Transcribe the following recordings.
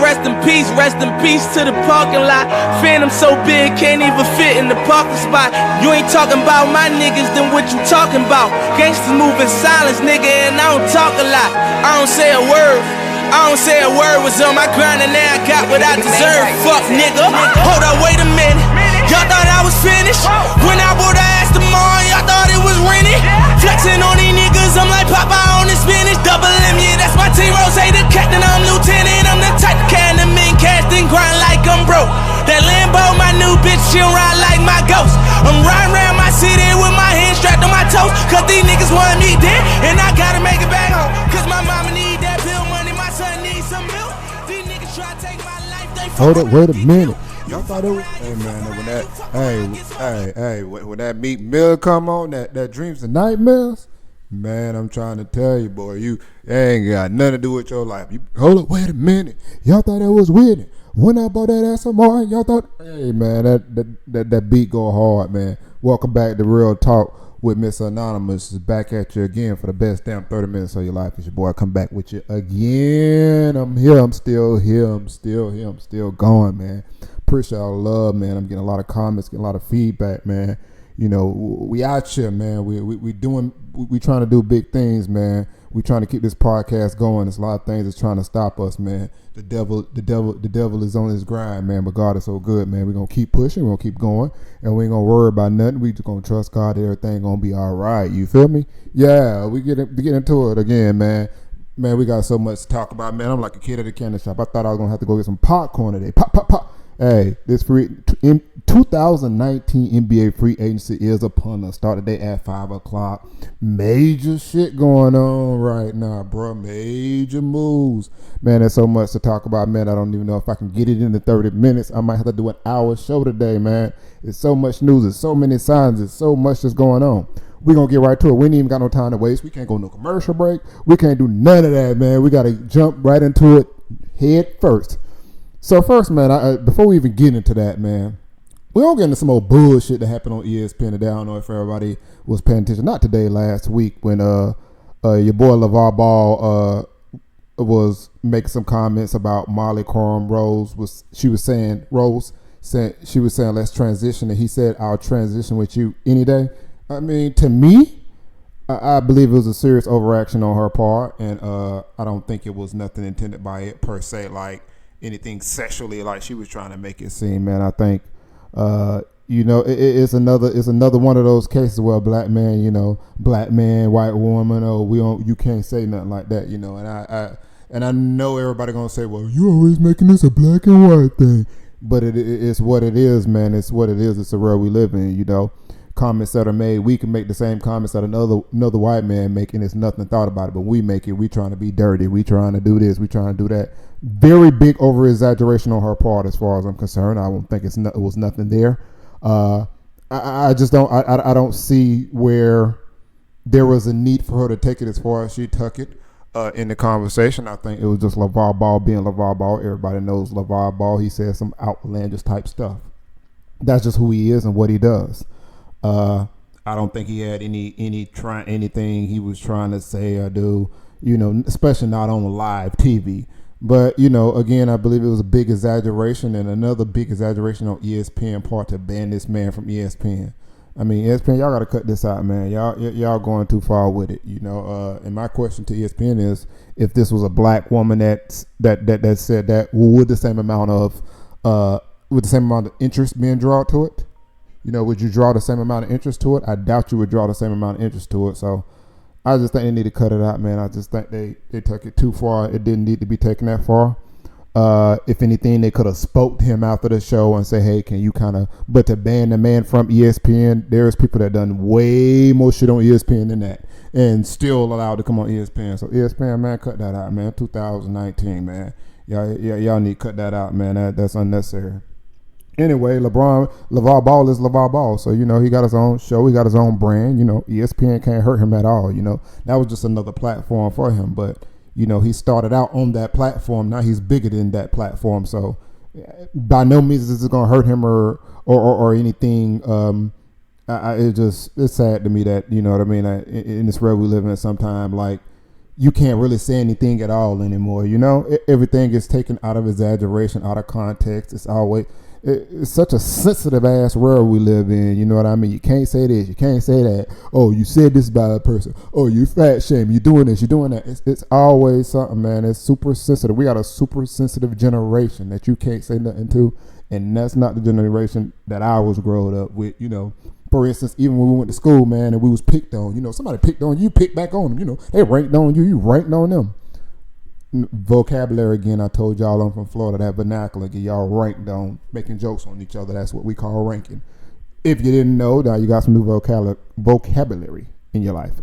rest in peace to the parking lot. Phantom so big, can't even fit in the parking spot. You ain't talking about my niggas, then what you talking about? Gangsters move in silence, nigga, and I don't talk a lot. I don't say a word. Was on my grind and now I got what I deserve. Fuck nigga. Hold up, wait a minute. Y'all thought I was finished. When I bought the ass tomorrow, y'all thought it was rented. Flexing on these niggas, I'm like Popeye on the spinach. Double M, yeah, that's my team. Rose, the captain, I'm lieutenant. I'm the type of can the men cast and grind like I'm broke. That Lambo, my new bitch, she'll ride like my ghost. I'm riding around my city with my hands strapped on my toes. Cause these niggas want me dead, and I gotta make it back home. Cause my mama need that bill money, my son needs some milk. These niggas try to take my life, they hold up, wait a minute. Y'all thought it was, hey man, when that Meek Mill come on, that Dreams and Nightmares, man, I'm trying to tell you, boy, you ain't got nothing to do with your life. Hold up, wait a minute. Y'all thought that was weird. When I bought that SMR, y'all thought, hey man, that beat go hard, man. Welcome back to Real Talk with Miss Anonymous. Back at you again for the best damn 30 minutes of your life. It's your boy, come back with you again. I'm here, I'm still here, I'm still going, man. Appreciate all the love, man. I'm getting a lot of comments, getting a lot of feedback, man. You know, we out here, man. We trying to do big things, man. We trying to keep this podcast going. There's a lot of things that's trying to stop us, man. The devil is on his grind, man. But God is so good, man. We're gonna keep pushing, we're gonna keep going, and we ain't gonna worry about nothing. We just gonna trust God that everything gonna be all right. You feel me? Yeah, we get into it again, man. Man, we got so much to talk about, man. I'm like a kid at a candy shop. I thought I was gonna have to go get some popcorn today. Pop. Hey, this 2019 NBA free agency is upon us. Start the day at 5 o'clock. Major shit going on right now, bro. Major moves. Man, there's so much to talk about, man. I don't even know if I can get it in the 30 minutes. I might have to do an hour show today, man. There's so much news. There's so many signs. There's so much that's going on. We're going to get right to it. We ain't even got no time to waste. We can't go no commercial break. We can't do none of that, man. We got to jump right into it head first. So first, man, before we even get into that, man, we don't get into some old bullshit that happened on ESPN today. I don't know if everybody was paying attention. Not today, last week when your boy LeVar Ball was making some comments about Molly Corum Rose. She was saying let's transition, and he said I'll transition with you any day. I mean, to me, I believe it was a serious overaction on her part, and I don't think it was nothing intended by it per se, like anything sexually, like she was trying to make it seem, man. I think, it's another one of those cases where black man, white woman, you can't say nothing like that, and I know everybody gonna say, well, you always making this a black and white thing, but it's what it is, man. It's what it is. It's the world we live in, Comments that are made, we can make the same comments that another white man making. It's nothing thought about it, but we make it. We trying to be dirty. We trying to do this. We trying to do that. Very big over exaggeration on her part, as far as I'm concerned. I don't think it was nothing there. I just don't. I don't see where there was a need for her to take it as far as she took it in the conversation. I think it was just LeVar Ball being LeVar Ball. Everybody knows LeVar Ball. He says some outlandish type stuff. That's just who he is and what he does. I don't think he had anything he was trying to say or do, especially not on live TV. But, again, I believe it was a big exaggeration, and another big exaggeration on ESPN part to ban this man from ESPN. I mean, ESPN, y'all got to cut this out, man. Y'all going too far with it, And my question to ESPN is, if this was a black woman that said that, would the same amount of interest being drawn to it? Would you draw the same amount of interest to it? I doubt you would draw the same amount of interest to it. So I just think they need to cut it out, man. I just think they took it too far. It didn't need to be taken that far. If anything, they could have spoke to him after the show and say, hey, can you but to ban the man from ESPN, there's people that done way more shit on ESPN than that and still allowed to come on ESPN. So ESPN, man, cut that out, man. 2019, man. Y'all need to cut that out, man. That's unnecessary. Anyway, LeVar Ball is LeVar Ball. So, he got his own show. He got his own brand. ESPN can't hurt him at all. That was just another platform for him. But, he started out on that platform. Now he's bigger than that platform. So, by no means is it going to hurt him or anything. It's sad to me that, in this world we live in sometimes, like, you can't really say anything at all anymore. You know, everything is taken out of exaggeration, out of context. It's such a sensitive ass world we live in. You know what I mean? You can't say this, you can't say that. Oh, you said this about a person. Oh, you fat shame. You doing this, you doing that. It's always something, man. It's super sensitive. We got a super sensitive generation that you can't say nothing to, and that's not the generation that I was growing up with. You know, for instance, even when we went to school, man, and we was picked on. You know, somebody picked on you, picked back on them. You know, they ranked on you, you ranked on them. Vocabulary again, I told y'all I'm from Florida. That vernacular, get y'all ranked on, making jokes on each other. That's what we call ranking. If you didn't know, now you got some new vocabulary in your life.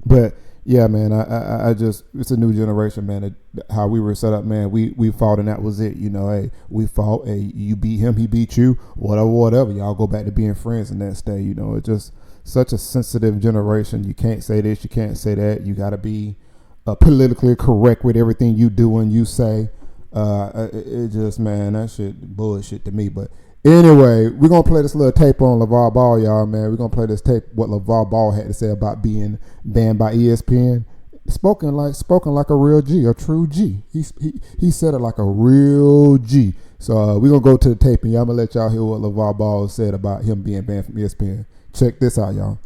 But yeah, man, I just, it's a new generation, man. How we were set up, man. We fought and that was it. You know, hey, we fought. Hey, you beat him, he beat you. Whatever. Y'all go back to being friends the next day. You know, it's just such a sensitive generation. You can't say this, you can't say that. You got to be politically correct with everything you do and you say. It just, man, that shit bullshit to me. But anyway, we're gonna play this little tape on LeVar Ball, y'all, man. We're gonna play this tape, what LeVar Ball had to say about being banned by ESPN. Spoken like a real G, a true G. He said it like a real G. So we're gonna go to the tape, and y'all gonna let y'all hear what LeVar Ball said about him being banned from ESPN. Check this out, y'all.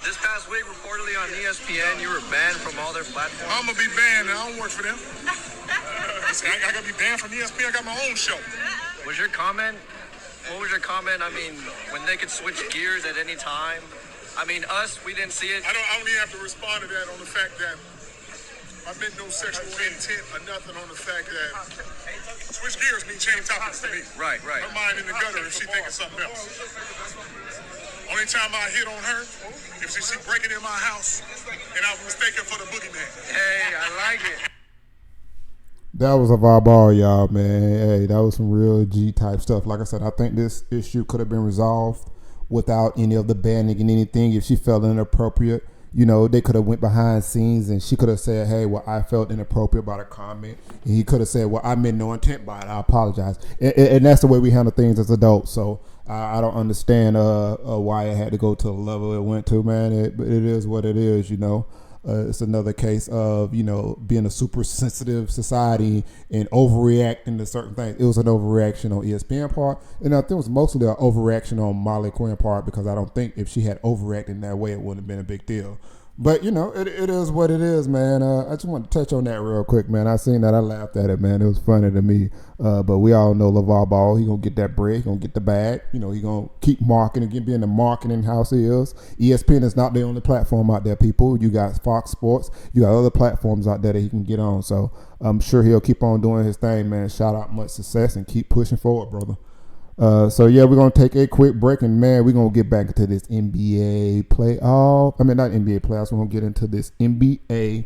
This past week, reportedly on ESPN, you were banned from all their platforms. I'm gonna be banned, and I don't work for them. I gotta be banned from ESPN. I got my own show. Was your comment? What was your comment? I mean, when they could switch gears at any time. I mean, us, we didn't see it. I don't even have to respond to that on the fact that I meant no sexual intent or nothing on the fact that switch gears mean change topics to me. Right. Her mind in the gutter if she thinking something else. Only time I hit on her if she breaking in my house and I was mistaken for the boogeyman. Hey, I like it. That was LeVar Ball, y'all, man. Hey, that was some real G type stuff. Like I said, I think this issue could have been resolved without any of the banning and anything. If she felt inappropriate, you know, they could have went behind scenes and she could have said, hey, well, I felt inappropriate about a comment. And he could have said, well, I meant no intent by it. I apologize. And that's the way we handle things as adults. So I don't understand why it had to go to the level it went to, man. It is what it is, you know. It's another case of, you know, being a super sensitive society and overreacting to certain things. It was an overreaction on ESPN part, and I think it was mostly an overreaction on Molly Quinn part, because I don't think if she had overreacted in that way, it wouldn't have been a big deal. But, you know, it is what it is, man. I just want to touch on that real quick, man. I seen that. I laughed at it, man. It was funny to me. But we all know LeVar Ball. He going to get that bread. He going to get the bag. You know, he going to keep marketing, being the marketing house he is. ESPN is not the only platform out there, people. You got Fox Sports. You got other platforms out there that he can get on. So I'm sure he'll keep on doing his thing, man. Shout out, much success, and keep pushing forward, brother. So yeah, we're gonna take a quick break, and man, we're gonna get back into this NBA playoff. I mean, not NBA playoffs. We're gonna get into this NBA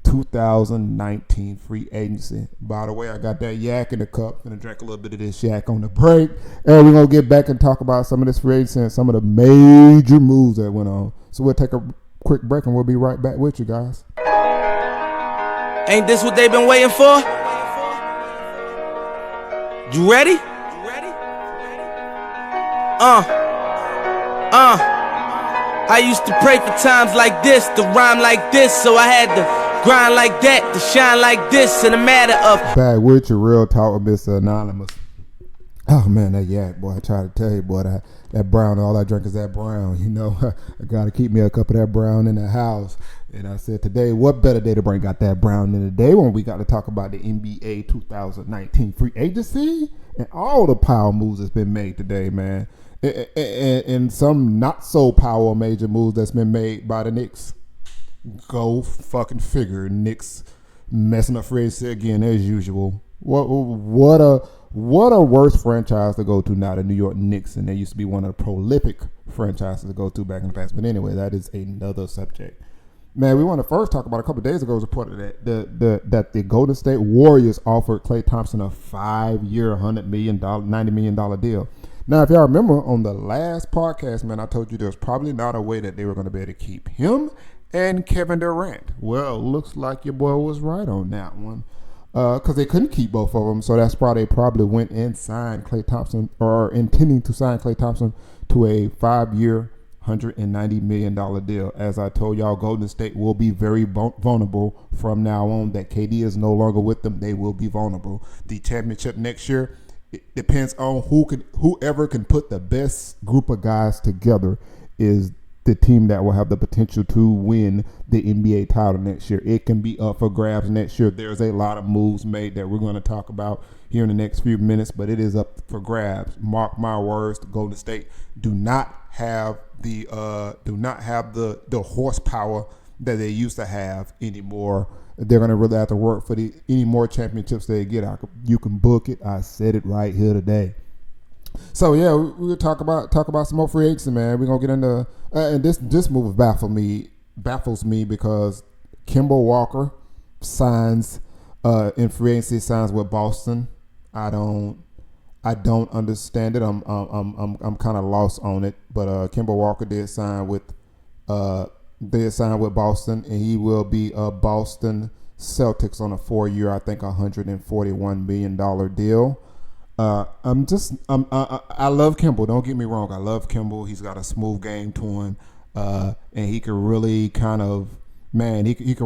2019 free agency. By the way, I got that yak in the cup. Gonna drink a little bit of this yak on the break, and we're gonna get back and talk about some of this free agency and some of the major moves that went on. So we'll take a quick break, and we'll be right back with you guys. Ain't this what they've been waiting for? You ready? I used to pray for times like this, to rhyme like this, so I had to grind like that, to shine like this, in a matter of. Back with your real talk with Mr. Anonymous. Oh man, that yak, boy, I try to tell you, boy, that brown, all I drink is that brown, you know. I gotta keep me a cup of that brown in the house. And I said today, what better day to bring out that brown than today when we got to talk about the NBA 2019 free agency and all the power moves that's been made today, man. And some not so power major moves that's been made by the Knicks. Go fucking figure. Knicks messing up free agency again as usual. What a worse franchise to go to now, the New York Knicks, and they used to be one of the prolific franchises to go to back in the past. But anyway, that is another subject. Man, we want to first talk about a couple of days ago. It was reported that the Golden State Warriors offered Klay Thompson a 5-year, $90 million deal. Now, if y'all remember on the last podcast, man, I told you there was probably not a way that they were going to be able to keep him and Kevin Durant. Well, looks like your boy was right on that one, because they couldn't keep both of them. So that's why they probably went and signed Klay Thompson, or intending to sign Klay Thompson to a 5-year, $190 million deal. As I told y'all, Golden State will be very vulnerable from now on. That KD is no longer with them, they will be vulnerable. The championship next year, it depends on whoever can put the best group of guys together is the team that will have the potential to win the NBA title next year. It can be up for grabs next year. There's a lot of moves made that we're going to talk about here in the next few minutes, but it is up for grabs. Mark my words, the Golden State do not have the horsepower that they used to have anymore. They're going to really have to work for any more championships they get. You can book it. I said it right here today. So yeah, we'll talk about some more free agency, man. We're gonna get into and this move baffles me because Kemba Walker signs in free agency, signs with Boston. I don't understand it. I'm kind of lost on it. But Kemba Walker did sign with Boston, and he will be a Boston Celtics on a 4-year, I think $141 million deal. I love Kimball. Don't get me wrong. I love Kimball. He's got a smooth game to him, and he can really he can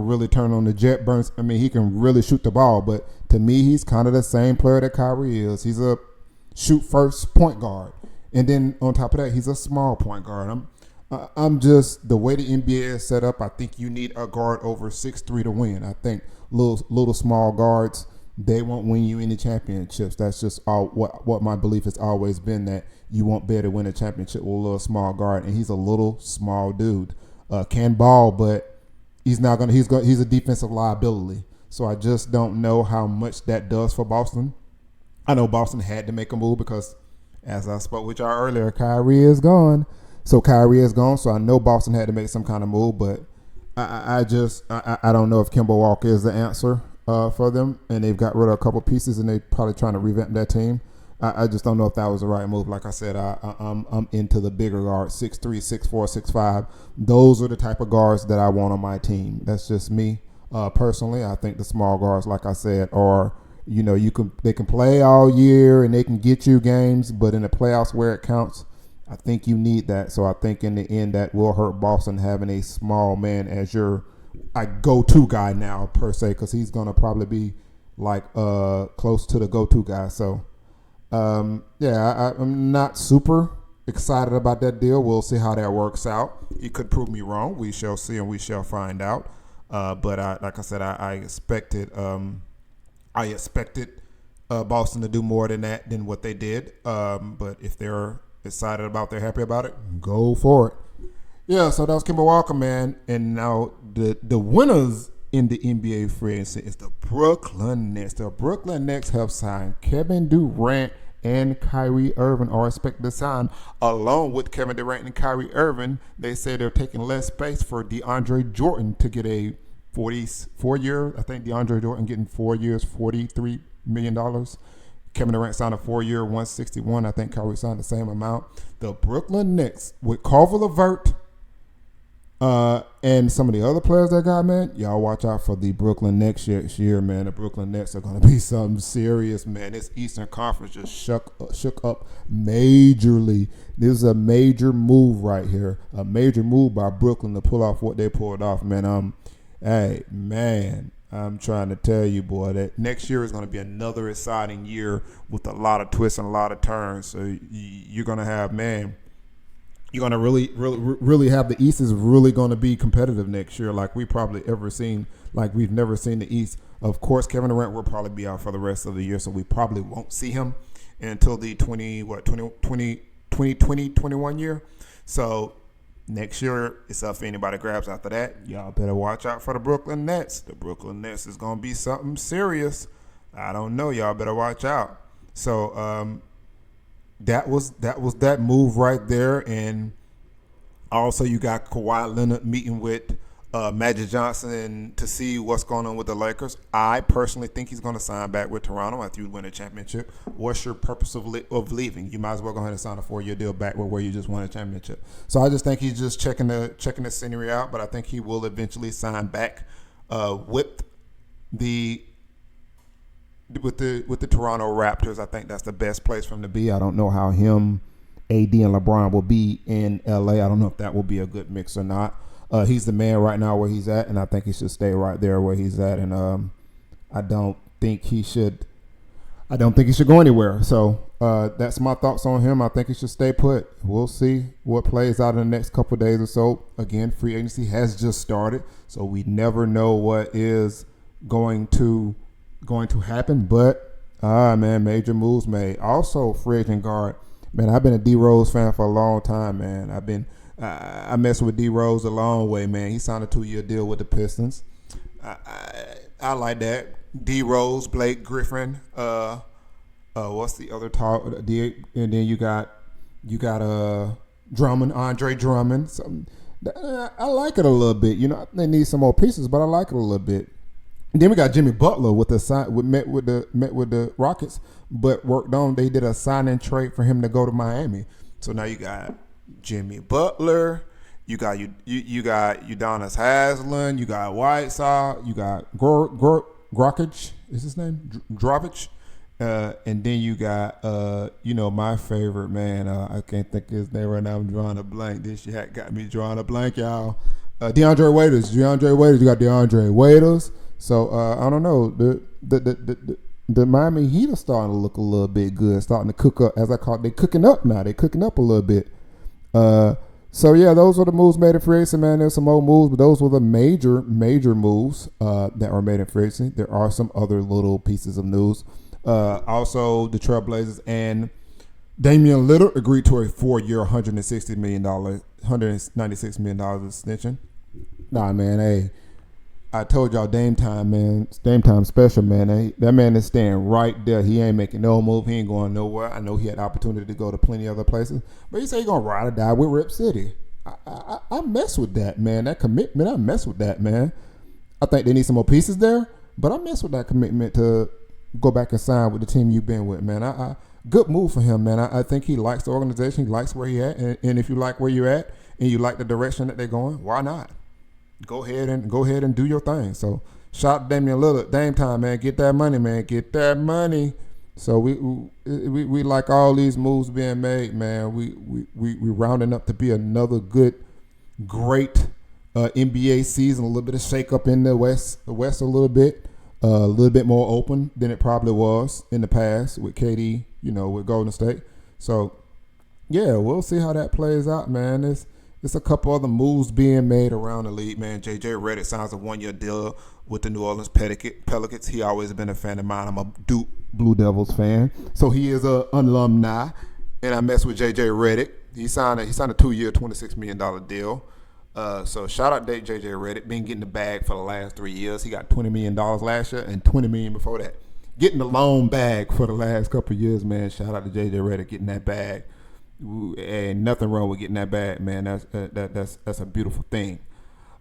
really turn on the jet burns. I mean, he can really shoot the ball. But to me, he's kind of the same player that Kyrie is. He's a shoot first point guard, and then on top of that, he's a small point guard. I'm just the way the NBA is set up. I think you need a guard over 6'3" to win. I think little small guards, they won't win you any championships. That's just what my belief has always been, that you won't be able to win a championship with a little small guard. And he's a little small dude, can ball, but he's a defensive liability. So I just don't know how much that does for Boston. I know Boston had to make a move because, as I spoke with y'all earlier, Kyrie is gone. So I know Boston had to make some kind of move, but I don't know if Kemba Walker is the answer for them, and they've got rid of a couple pieces, and they're probably trying to revamp that team. I just don't know if that was the right move. Like I said, I'm into the bigger guards, 6'3", 6'4", 6'5". Those are the type of guards that I want on my team. That's just me personally. I think the small guards, like I said, are they can play all year and they can get you games, but in the playoffs where it counts, I think you need that. So I think in the end that will hurt Boston, having a small man as your go-to guy now, per se, because he's going to probably be like close to the go-to guy. So, I'm not super excited about that deal. We'll see how that works out. He could prove me wrong. We shall see and we shall find out. But like I said, I expected Boston to do more than what they did. But if they're excited about, they're happy about it, go for it. Yeah, so that was Kemba Walker, man. And now the winners in the NBA free agency is the Brooklyn Nets. The Brooklyn Nets have signed Kevin Durant and Kyrie Irving, are expected to sign. Along with Kevin Durant and Kyrie Irving, they say they're taking less space for DeAndre Jordan to get a 4-year. I think DeAndre Jordan getting 4 years, $43 million. Kevin Durant signed a 4-year, $161. I think Kyrie signed the same amount. The Brooklyn Nets with Culver LeVert and some of the other players they got, man, y'all watch out for the Brooklyn Nets next year, man. The Brooklyn Nets are going to be something serious, man. This Eastern Conference just shook up majorly. This is a major move right here, a major move by Brooklyn to pull off what they pulled off, man. Hey, man, I'm trying to tell you, boy, that next year is going to be another exciting year with a lot of twists and a lot of turns. So you're going to have, man, you're going to really have the East is really going to be competitive next year like we probably ever seen, like we've never seen the East. Of course, Kevin Durant will probably be out for the rest of the year, so we probably won't see him until the 2021 year. So next year, it's up for anybody grabs after that. Y'all better watch out for the Brooklyn Nets. The Brooklyn Nets is going to be something serious. I don't know. Y'all better watch out. So that was that move right there. And also you got Kawhi Leonard meeting with Magic Johnson to see what's going on with the Lakers. I personally think he's going to sign back with Toronto after you win a championship. What's your purpose of leaving? You might as well go ahead and sign a 4-year deal back where you just won a championship. So I just think he's just checking the scenery out, but I think he will eventually sign back with the Toronto Raptors. I think that's the best place for him to be. I don't know how him AD and LeBron will be in LA. I don't know if that will be a good mix or not. He's the man right now where he's at, and I think he should stay right there where he's at. And I don't think he should go anywhere. So that's my thoughts on him. I think he should stay put. We'll see what plays out in the next couple of days or so. Again, free agency has just started, so we never know what is going to happen. But man, major moves made. Also, free agent guard. Man, I've been a D Rose fan for a long time, man. I messed with D Rose a long way, man. He signed a 2-year deal with the Pistons. I like that. D Rose, Blake Griffin, what's the other talk? And then you got Drummond, Andre Drummond. I like it a little bit. You know, they need some more pieces, but I like it a little bit. And then we got Jimmy Butler met with the Rockets, but worked on. They did a sign and trade for him to go to Miami. So now you got Jimmy Butler. You got Udonis Haslem. You got Whiteside. You got Grokic. Is his name Drovic? And then you got my favorite man. I can't think of his name right now. I'm drawing a blank. This shit got me drawing a blank, y'all. DeAndre Waiters. You got DeAndre Waiters. So I don't know. The Miami Heat are starting to look a little bit good. Starting to cook up, as I call it. They're cooking up now. They're cooking up a little bit. So yeah, those were the moves made in free agency, man. There's some old moves, but those were the major moves that were made in free agency. There are some other little pieces of news. Also, the Trailblazers and Damian Lillard agreed to a 4-year, $196 million extension. Nah, man, hey, I told y'all Dame time, man. It's Dame time special, man. That man is staying right there. He ain't making no move. He ain't going nowhere. I know he had the opportunity to go to plenty other places, but he said he's going to ride or die with Rip City. I mess with that, man. That commitment, I mess with that, man. I think they need some more pieces there, but I mess with that commitment to go back and sign with the team you've been with, man. Good move for him, man. I think he likes the organization. He likes where he at, and if you like where you're at and you like the direction that they're going, why not? Go ahead and do your thing. So shout out to Damian Lillard. Dame time, man. Get that money, man. Get that money. So we like all these moves being made, man. We rounding up to be another great NBA season. A little bit of shake up in the West a little bit more open than it probably was in the past with KD, with Golden State. So yeah, we'll see how that plays out, man. There's a couple other moves being made around the league, man. JJ Redick signs a 1-year deal with the New Orleans Pelicans. He always been a fan of mine. I'm a Duke Blue Devils fan, so he is an alumni. And I mess with JJ Redick. He signed a 2-year, $26 million deal. So shout out to JJ Redick. Been getting the bag for the last 3 years. He got $20 million last year and $20 million before that. Getting the loan bag for the last couple of years, man. Shout out to JJ Redick getting that bag. Ain't nothing wrong with getting that bag, man. That's a beautiful thing.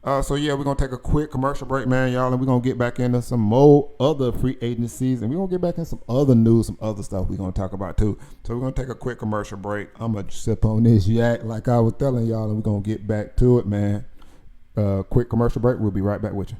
So yeah, we're gonna take a quick commercial break, man, y'all, and we're gonna get back into some more other free agencies, and we're gonna get back in some other news, some other stuff we're gonna talk about too. So we're gonna take a quick commercial break. I'm gonna sip on this yak like I was telling y'all, and we're gonna get back to it, man. Quick commercial break. We'll be right back with you.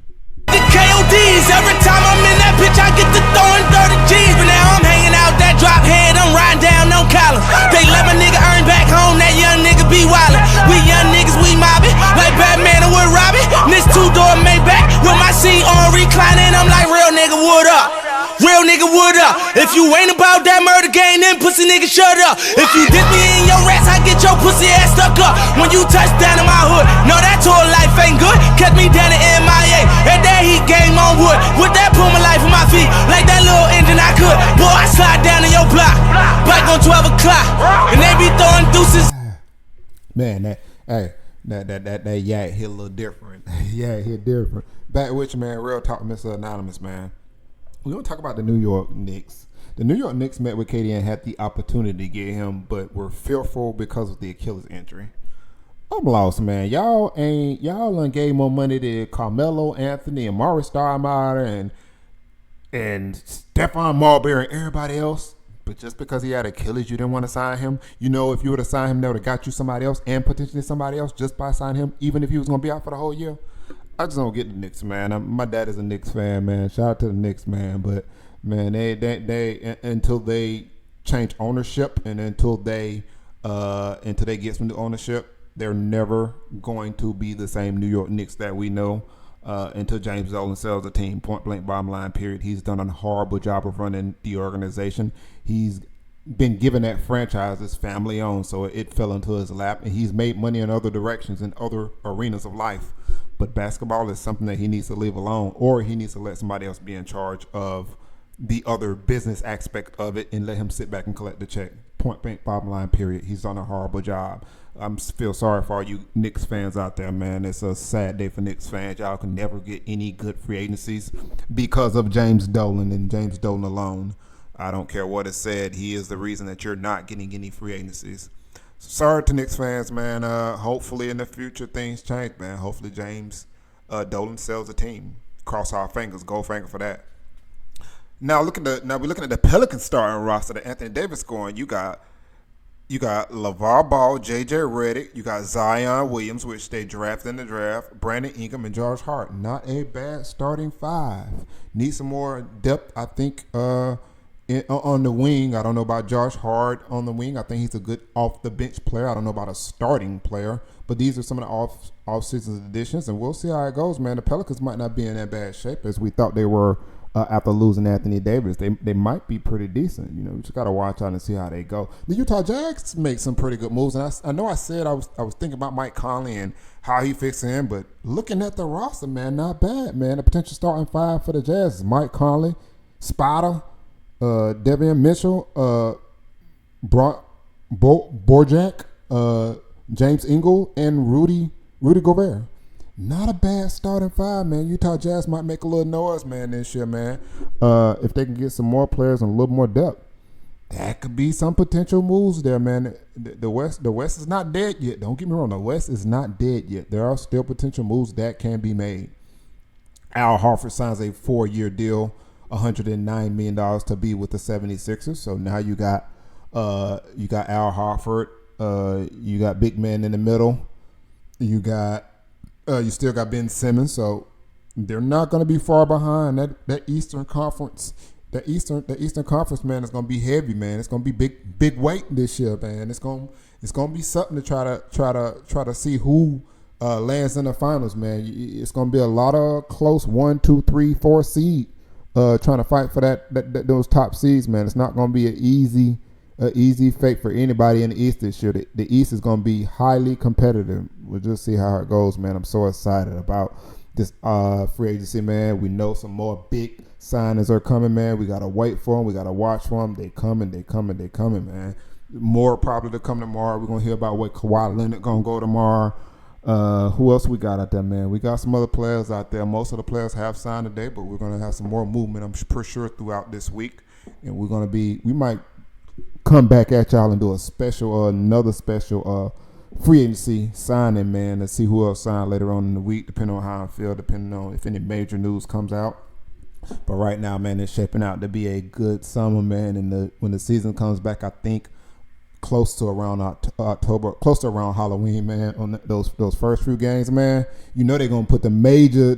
The KODs, every time I'm in that bitch, I get to throwing 30 G's. But now I'm hanging out that drop head, I'm riding down on collars. They let my nigga earn back home, that young nigga be wildin'. We young niggas, we mobbin', like Batman and Wood Robbie. This 2-door Maybach with my seat on reclining, I'm like, real nigga, what up? Real nigga, what up? If you ain't about that murder game, then pussy nigga, shut up. If you dip me in your rats, I get your pussy ass stuck up. When you touch down in my hood, no, that tour life ain't good. Catch me down in MIA, and that heat game on wood. With that Puma life on my feet, like that little engine I could. Boy, I slide down in your block, bike on 12 o'clock, and they be throwing deuces. Man, that yak hit a little different. Yeah, hit different. Back with you, man. Real talk, Mr. Anonymous, man. We're going to talk about the New York Knicks. The New York Knicks met with KD and had the opportunity to get him, but were fearful because of the Achilles injury. I'm lost, man. Y'all done gave more money to Carmelo Anthony and Maury Stoudemire and Stephon Marbury and everybody else. But just because he had Achilles, you didn't want to sign him. If you would have signed him, that would have got you somebody else and potentially somebody else just by signing him, even if he was going to be out for the whole year. I just don't get the Knicks, man. My dad is a Knicks fan, man. Shout out to the Knicks, man. But man, they until they change ownership and until they until they get some new ownership, they're never going to be the same New York Knicks that we know until James Dolan sells the team. Point blank, bottom line, period. He's done a horrible job of running the organization. He's been given that franchise as family owned, so it fell into his lap, and he's made money in other directions, in other arenas of life. But basketball is something that he needs to leave alone, or he needs to let somebody else be in charge of the other business aspect of it and let him sit back and collect the check. Point blank, bottom line, period. He's done a horrible job. I feel sorry for all you Knicks fans out there, man. It's a sad day for Knicks fans. Y'all can never get any good free agencies because of James Dolan and James Dolan alone. I don't care what is said. He is the reason that you're not getting any free agencies. Sorry to Knicks fans, man. Hopefully in the future things change, man. Hopefully James Dolan sells a team. Cross our fingers. Gold finger for that. Now we're looking at the Pelicans starting roster. The Anthony Davis scoring. You got LeVar Ball, J.J. Redick. You got Zion Williams, which they drafted in the draft. Brandon Ingram and Josh Hart. Not a bad starting five. Need some more depth, I think, on the wing. I don't know about Josh Hart on the wing. I think he's a good off-the-bench player. I don't know about a starting player. But these are some of the off-season additions, and we'll see how it goes, man. The Pelicans might not be in that bad shape as we thought they were after losing Anthony Davis. They might be pretty decent. You know, we just got to watch out and see how they go. The Utah Jazz make some pretty good moves, and I know I said I was thinking about Mike Conley and how he fits in, but looking at the roster, man, not bad, man. The potential starting five for the Jazz is Mike Conley, Spada, Devian Mitchell, Borjak, James Ingle, and Rudy Gobert. Not a bad starting five, man. Utah Jazz might make a little noise, man, this year, man. If they can get some more players and a little more depth, that could be some potential moves there, man. The West is not dead yet. Don't get me wrong. The West is not dead yet. There are still potential moves that can be made. Al Horford signs a 4-year deal, $109 million to be with the 76ers. So now you got Al Horford. You got big man in the middle. You still got Ben Simmons, so they're not going to be far behind. That Eastern Conference, the Eastern Conference, man, is going to be heavy, man. It's going to be big weight this year, man. It's going to be something to try to see who lands in the finals, man. It's going to be a lot of close 1, 2, 3, 4 seed trying to fight for those top seeds, man. It's not going to be an easy fate for anybody in the East this year. The East is going to be highly competitive. We'll just see how it goes, man. I'm so excited about this free agency, man. We know some more big signings are coming, man. We got to wait for them. We got to watch for them. They coming, man. More probably to come tomorrow. We're going to hear about where Kawhi Leonard going to go tomorrow. Who else we got out there, man? We got some other players out there. Most of the players have signed today, but we're going to have some more movement, I'm pretty sure, throughout this week. And we might come back at y'all and do another special free agency signing, man, to see who else signed later on in the week, depending on how I feel, depending on if any major news comes out. But right now, man, it's shaping out to be a good summer, man. And when the season comes back, I think close to around October, close to around Halloween, man, on those first few games, man. You know they're gonna put the major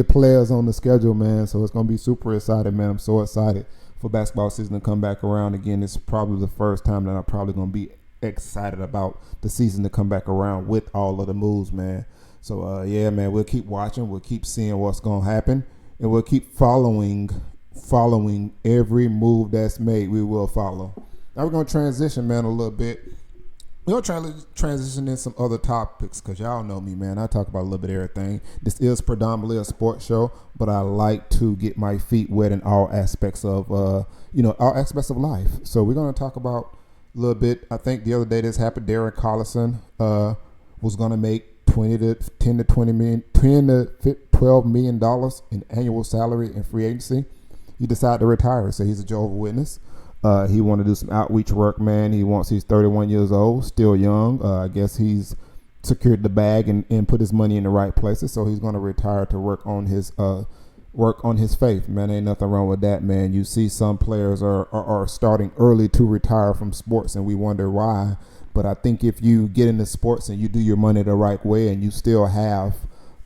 players on the schedule, man. So it's gonna be super exciting, man. I'm so excited for basketball season to come back around again. It's probably the first time that I'm probably going to be excited about the season to come back around with all of the moves, man. So, yeah, man, we'll keep watching. We'll keep seeing what's going to happen. And we'll keep following every move that's made. We will follow. Now we're going to transition, man, a little bit. We're going to transition in some other topics because y'all know me, man. I talk about a little bit of everything. This is predominantly a sports show, but I like to get my feet wet in all aspects of, all aspects of life. So we're going to talk about a little bit. I think the other day this happened. Darren Collison was going to make $10 to $12 million in annual salary in free agency. He decided to retire, so he's a Jehovah's Witness. He wanted to do some outreach work, man. He's 31 years old, still young. I guess he's secured the bag and put his money in the right places. So he's going to retire to work on his faith, man. Ain't nothing wrong with that, man. You see some players are starting early to retire from sports, and we wonder why. But I think if you get into sports and you do your money the right way and you still have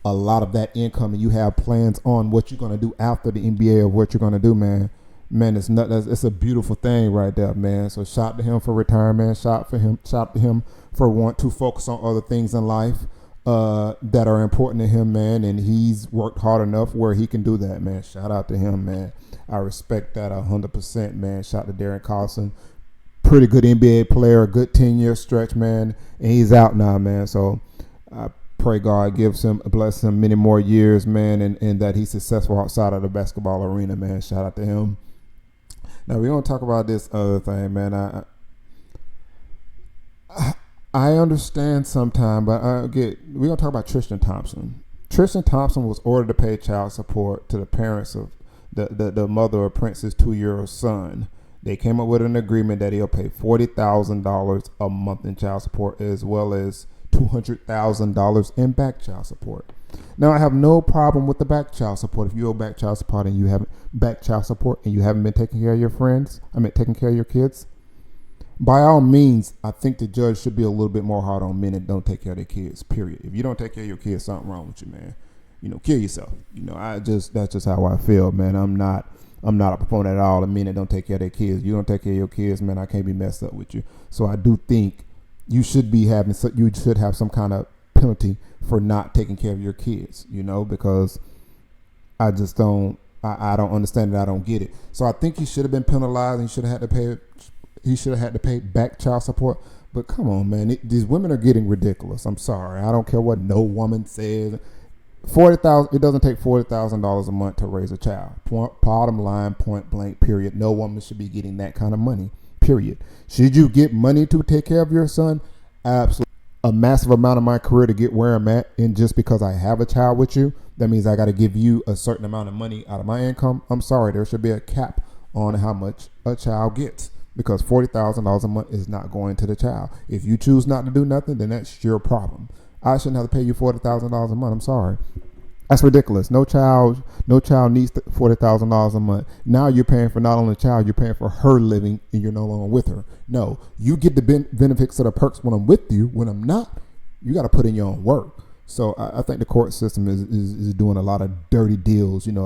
a lot of that income and you have plans on what you're going to do after the NBA or what you're going to do, man, man, it's a beautiful thing right there, man. So shout to him for retirement. Shout to him for want to focus on other things in life that are important to him, man. And he's worked hard enough where he can do that, man. Shout out to him, man. I respect that 100%, man. Shout to Darren Collison. Pretty good NBA player, good 10-year stretch, man. And he's out now, man. So I pray God bless him many more years, man, and that he's successful outside of the basketball arena, man. Shout out to him. Now we're gonna talk about this other thing, man. I understand sometimes, but we're gonna talk about Tristan Thompson. Tristan Thompson was ordered to pay child support to the parents of the mother of Prince's 2-year-old son. They came up with an agreement that he'll pay $40,000 a month in child support, as well as $200,000 in back child support. Now, I have no problem with the back child support. If you owe back child support and you haven't been taking care of taking care of your kids, by all means, I think the judge should be a little bit more hard on men that don't take care of their kids. Period. If you don't take care of your kids, something wrong with you, man. Kill yourself. That's just how I feel, man. I'm not a proponent at all of men that don't take care of their kids. You don't take care of your kids, man, I can't be messed up with you. So I do think you should have some kind of penalty for not taking care of your kids, because I just don't understand it. I don't get it. So I think he should have been penalized and he should have had to pay back child support. But come on, man, these women are getting ridiculous. I'm sorry. I don't care what no woman says. It doesn't take $40,000 a month to raise a child. Bottom line, point blank, period. No woman should be getting that kind of money, period. Should you get money to take care of your son? Absolutely. A massive amount of my career to get where I'm at, and just because I have a child with you, that means I got to give you a certain amount of money out of my income. I'm sorry, there should be a cap on how much a child gets, because $40,000 a month is not going to the child. If you choose not to do nothing, then that's your problem. I shouldn't have to pay you $40,000 a month. I'm sorry. That's ridiculous. No child needs $40,000 a month. Now you're paying for not only the child, you're paying for her living, and you're no longer with her. No, you get the benefits of the perks when I'm with you. When I'm not, you got to put in your own work. So I think the court system is doing a lot of dirty deals. It's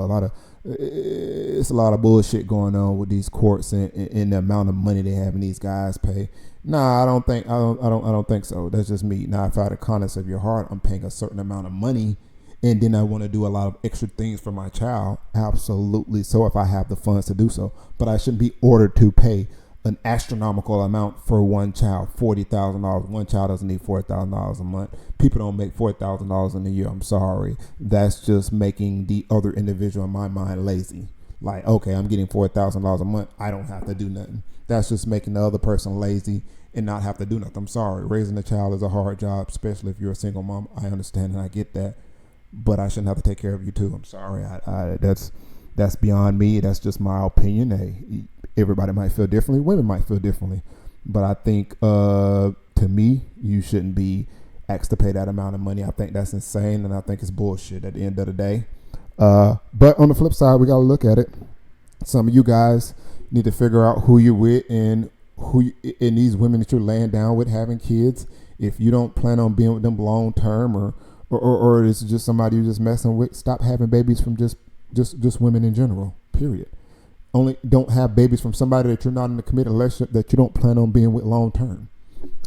a lot of bullshit going on with these courts and the amount of money they having these guys pay. Nah, I don't think so. That's just me. Now, if I had a kindness of your heart, I'm paying a certain amount of money, and then I want to do a lot of extra things for my child. Absolutely. So if I have the funds to do so, but I shouldn't be ordered to pay an astronomical amount for one child, $40,000. One child doesn't need $40,000 a month. People don't make $40,000 in a year. I'm sorry. That's just making the other individual in my mind lazy. Like, okay, I'm getting $4,000 a month. I don't have to do nothing. That's just making the other person lazy and not have to do nothing. I'm sorry. Raising a child is a hard job, especially if you're a single mom. I understand and I get that, but I shouldn't have to take care of you too. I'm sorry. That's beyond me. That's just my opinion. Hey, everybody might feel differently. Women might feel differently, but I think to me, you shouldn't be asked to pay that amount of money. I think that's insane, and I think it's bullshit at the end of the day. But on the flip side, we got to look at it. Some of you guys need to figure out who you're with and these women that you're laying down with having kids. If you don't plan on being with them long term, or it's just somebody you're just messing with, stop having babies from just women in general. Period. Only don't have babies from somebody that you're not in a committed relationship that you don't plan on being with long term.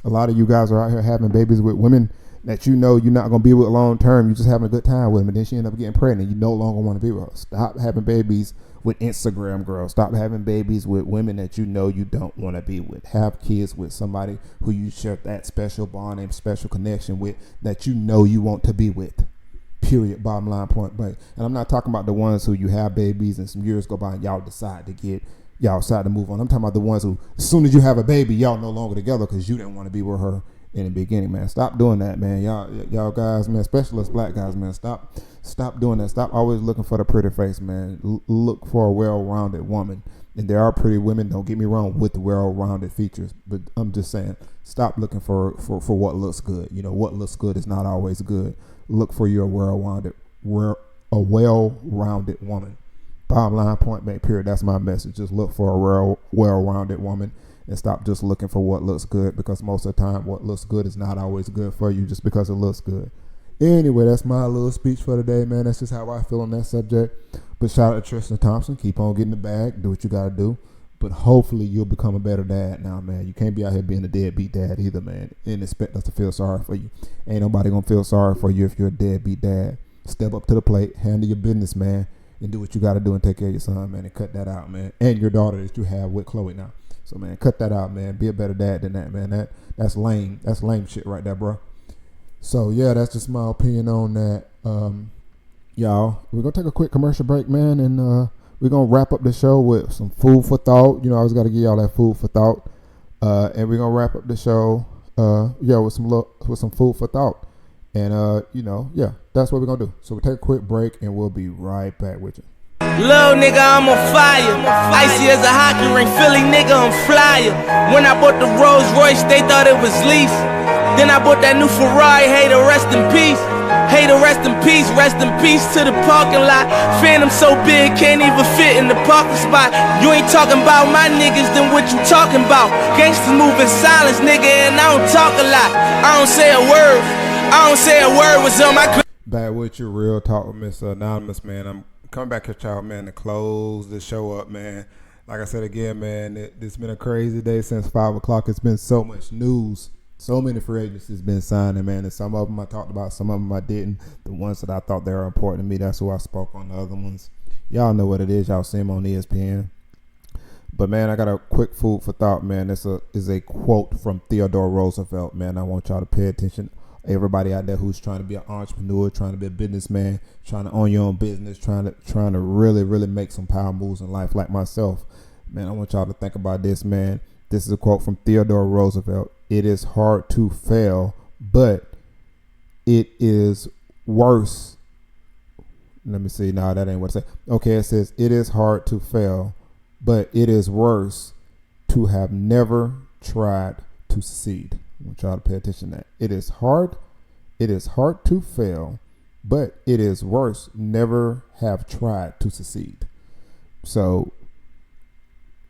A lot of you guys are out here having babies with women that you're not going to be with long term. You're just having a good time with them, and then she end up getting pregnant. You no longer want to be with her. Stop having babies with Instagram girls. Stop having babies with women that you don't want to be with. Have kids with somebody who you share that special bond and special connection with, that you want to be with. Period. Bottom line, point blank. And I'm not talking about the ones who you have babies and some years go by and y'all decide to move on. I'm talking about the ones who, as soon as you have a baby, y'all no longer together because you didn't want to be with her in the beginning, man. Stop doing that, man. Y'all guys, man, especially us black guys, man. Stop doing that. Stop always looking for the pretty face, man. Look for a well-rounded woman. And there are pretty women, don't get me wrong, with well-rounded features. But I'm just saying, stop looking for what looks good. What looks good is not always good. Look for your well-rounded woman. Bottom line, point blank, period. That's my message. Just look for a well-rounded woman and stop just looking for what looks good, because most of the time what looks good is not always good for you just because it looks good. Anyway, that's my little speech for today, man. That's just how I feel on that subject. But shout out to Tristan Thompson. Keep on getting the bag. Do what you got to do. But hopefully you'll become a better dad now, man. You can't be out here being a deadbeat dad either, man, and expect us to feel sorry for you. Ain't nobody going to feel sorry for you if you're a deadbeat dad. Step up to the plate, handle your business, man, and do what you got to do and take care of your son, man, and cut that out, man. And your daughter that you have with Chloe now. So, man, cut that out, man. Be a better dad than that, man. That's lame. That's lame shit right there, bro. So, yeah, that's just my opinion on that. Y'all, we're going to take a quick commercial break, man, and we're going to wrap up the show with some food for thought. You know, I always got to give y'all that food for thought. And we're going to wrap up the show, with some food for thought. And, that's what we're going to do. So we'll take a quick break, and we'll be right back with you. Little nigga, I'm on fire. Icy as a hockey ring, Philly nigga, I'm flyer. When I bought the Rolls Royce, they thought it was lease. Then I bought that new Ferrari, hater, rest in peace. Hater, rest in peace to the parking lot. Phantom so big, can't even fit in the parking spot. You ain't talking about my niggas, then what you talking about? Gangsters move in silence, nigga, and I don't talk a lot. I don't say a word, was on my Back with you, Real Talk with Mr. Anonymous, man. I'm coming back at y'all, man, to close the show up, man. Like I said again, man, it's been a crazy day since 5 o'clock. It's been so much news. So many free agencies been signing, man, and some of them I talked about, some of them I didn't. The ones that I thought they were important to me, that's who I spoke on. The other ones, y'all know what it is. Y'all see them on ESPN. But, man, I got a quick food for thought, man. This is a quote from Theodore Roosevelt, man. I want y'all to pay attention. Everybody out there who's trying to be an entrepreneur, trying to be a businessman, trying to own your own business, trying to really, really make some power moves in life like myself. Man, I want y'all to think about this, man. This is a quote from Theodore Roosevelt. It is hard to fail, but it is worse. Let me see. No, that ain't what it says. Okay, it says, it is hard to fail, but it is worse to have never tried to succeed. I want y'all to pay attention to that. It is hard to fail, but it is worse never have tried to succeed. So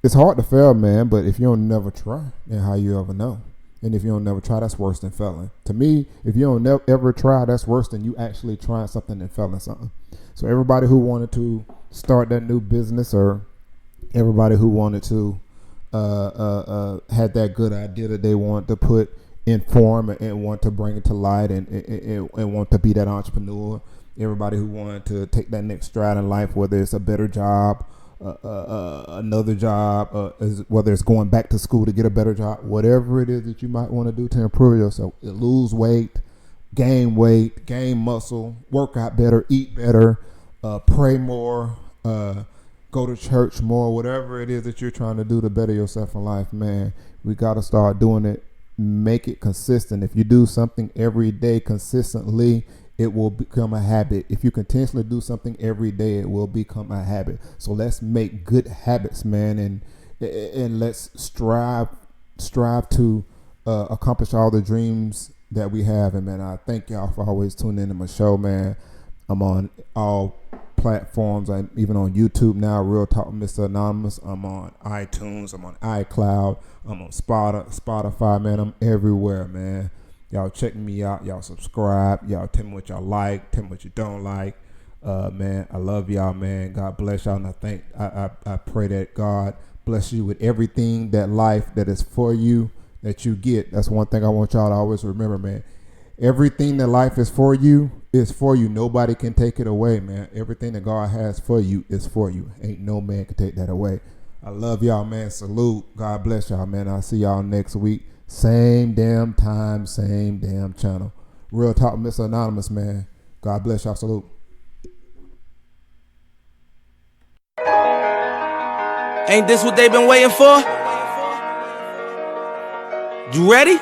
it's hard to fail, man, but if you don't never try, then how you ever know? And if you don't never try, that's worse than failing. To me, if you don't ever try, that's worse than you actually trying something and failing something. So everybody who wanted to start that new business, or everybody who wanted to had that good idea that they want to put in form and want to bring it to light and want to be that entrepreneur, everybody who wanted to take that next stride in life, whether it's a better job, another job, whether it's going back to school to get a better job, whatever it is that you might want to do to improve yourself, lose weight, gain muscle, work out better, eat better, pray more, go to church more, whatever it is that you're trying to do to better yourself in life, man, we got to start doing it. Make it consistent. If you do something every day consistently, it will become a habit. If you continuously do something every day, it will become a habit. So let's make good habits, man, and let's strive to accomplish all the dreams that we have. And man, I thank y'all for always tuning into my show, man. I'm on all platforms. I'm even on YouTube now, Real Talk with Mr. Anonymous. I'm on iTunes. I'm on iCloud. I'm on Spotify, man. I'm everywhere, man. Y'all check me out. Y'all subscribe. Y'all tell me what y'all like. Tell me what you don't like. Man, I love y'all, man. God bless y'all. And I pray that God bless you with everything that life that is for you that you get. That's one thing I want y'all to always remember, man. Everything that life is for you is for you. Nobody can take it away, man. Everything that God has for you is for you. Ain't no man can take that away. I love y'all, man. Salute. God bless y'all, man. I'll see y'all next week. Same damn time, same damn channel. Real Talk, Mr. Anonymous, man. God bless y'all. Salute. Ain't this what they been waiting for? You ready?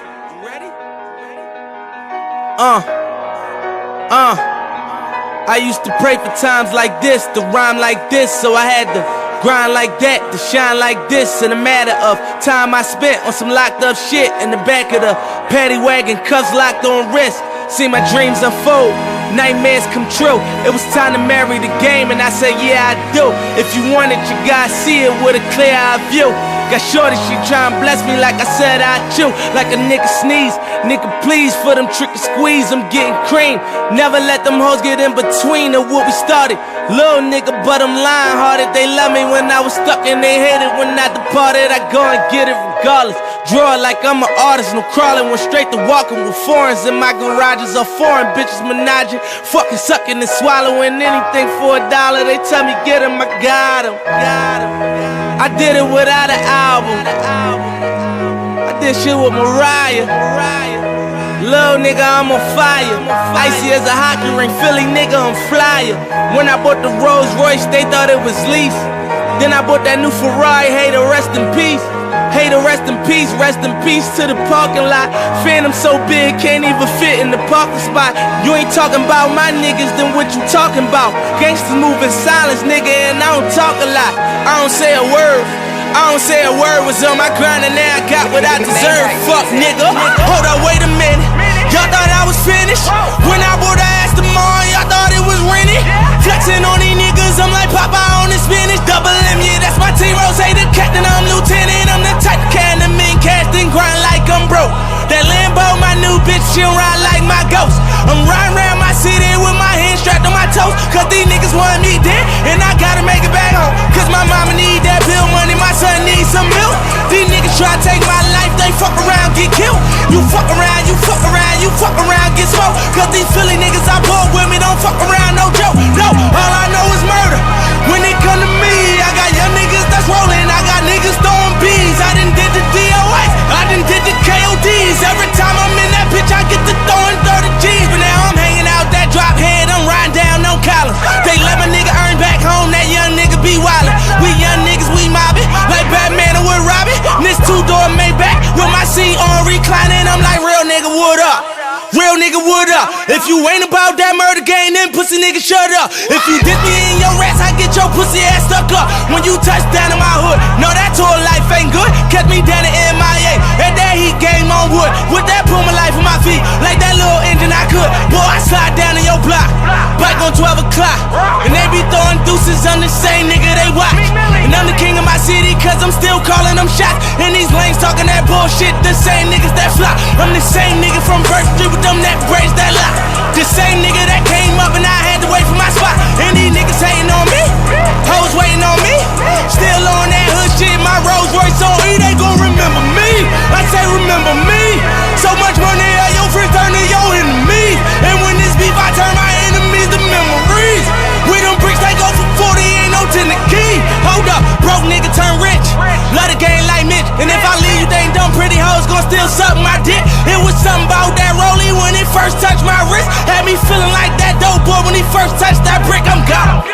I used to pray for times like this, to rhyme like this, so I had to grind like that, to shine like this. In a matter of time I spent on some locked up shit in the back of the paddy wagon, cuffs locked on wrist. See my dreams unfold, nightmares come true. It was time to marry the game, and I said, yeah, I do. If you want it, you gotta see it with a clear eye view. Got shorty, she tryin' bless me like I said I chew. Like a nigga sneeze, nigga please for them trick and squeeze, I'm getting cream. Never let them hoes get in between of what we started. Little nigga, but I'm lying hearted. They love me when I was stuck and they hated when I departed. I go and get it regardless. Draw it like I'm an artist, no crawling. Went straight to walking with foreigns in my garages. All foreign bitches menaging, fucking sucking and swallowing anything for $1. They tell me get him, I got him. I did it without an album. I did shit with Mariah. Little nigga, I'm on fire. Icy as a hockey ring, Philly nigga, I'm flyer. When I bought the Rolls Royce, they thought it was lease. Then I bought that new Ferrari, hey, to rest in peace. Hey, to rest in peace to the parking lot. Phantom so big, can't even fit in the parking spot. You ain't talking about my niggas, then what you talking about? Gangsters move in silence, nigga, and I don't talk a lot. I don't say a word. Was on my grind and now I got what I deserve. Fuck nigga. Hold up, wait a minute. Y'all thought I was finished? When I bought the ass tomorrow, y'all thought it was rented? Flexing on these niggas, I'm like Popeye on the spinach. Double M, yeah, that's my team. Rose, the captain, I'm lieutenant. I'm the type of can the mean cast and grind like I'm broke. That Lambo, my new bitch, she'll ride like my ghost. I'm riding around my city with my hands strapped on my toes. Cause these niggas want me dead, and I gotta make it back home. Cause my mama need that bill money, my son needs some milk. These niggas try to take my life, they fuck around, get killed. You fuck around, get smoked. Cause these Philly niggas I bought with me don't fuck around, no joke. No, all I know is murder. When it come to me, I got young niggas that's rolling. I got niggas throwing bees. I done did the DOS, I done did the KODs. Every time I'm in that bitch, I get to throwing 30 G's. But now I'm hanging out that drop head, I'm riding down no collar. They let my nigga earn back home, that young nigga be wildin'. We young niggas, we mobbin' like Batman or with Robin. This two-door Maybach with my seat on reclining. I'm like, real nigga, what up? Real nigga, what up? If you ain't about that murder game, then pussy nigga, shut up. If you dip me in your rats, I get your pussy ass stuck up. When you touch down in my hood, no, that tour life ain't good. Catch me down in MIA, and that heat game on wood. With that Puma life on my feet, like that little engine I could. Boy, I slide down in your block, bike on 12 o'clock. And they be throwing deuces, I'm the same nigga they watch. And I'm the king of my city, cause I'm still calling them shots. And these lanes talking that bullshit, the same niggas that flop. I'm the same nigga from First Street with them that braids that lock. The same nigga that came up and I had to wait for my spot. And these niggas hating on me, hoes waiting on me. Still on that hood shit, my Rolls Royce on E, they gon' remember me. I say remember me. So much money, your friends turn to your enemies. And when this beef, I turn my enemies to memories. We them bricks, they go for 40, ain't no 10 the key. Hold up, broke nigga turn rich. Love the game like Mitch. And if I leave, you think dumb pretty hoes gon' still suck my dick. It was something about that rollie when it first touched my wrist. Had me feeling like that dope boy when he first touched that brick, I'm gone.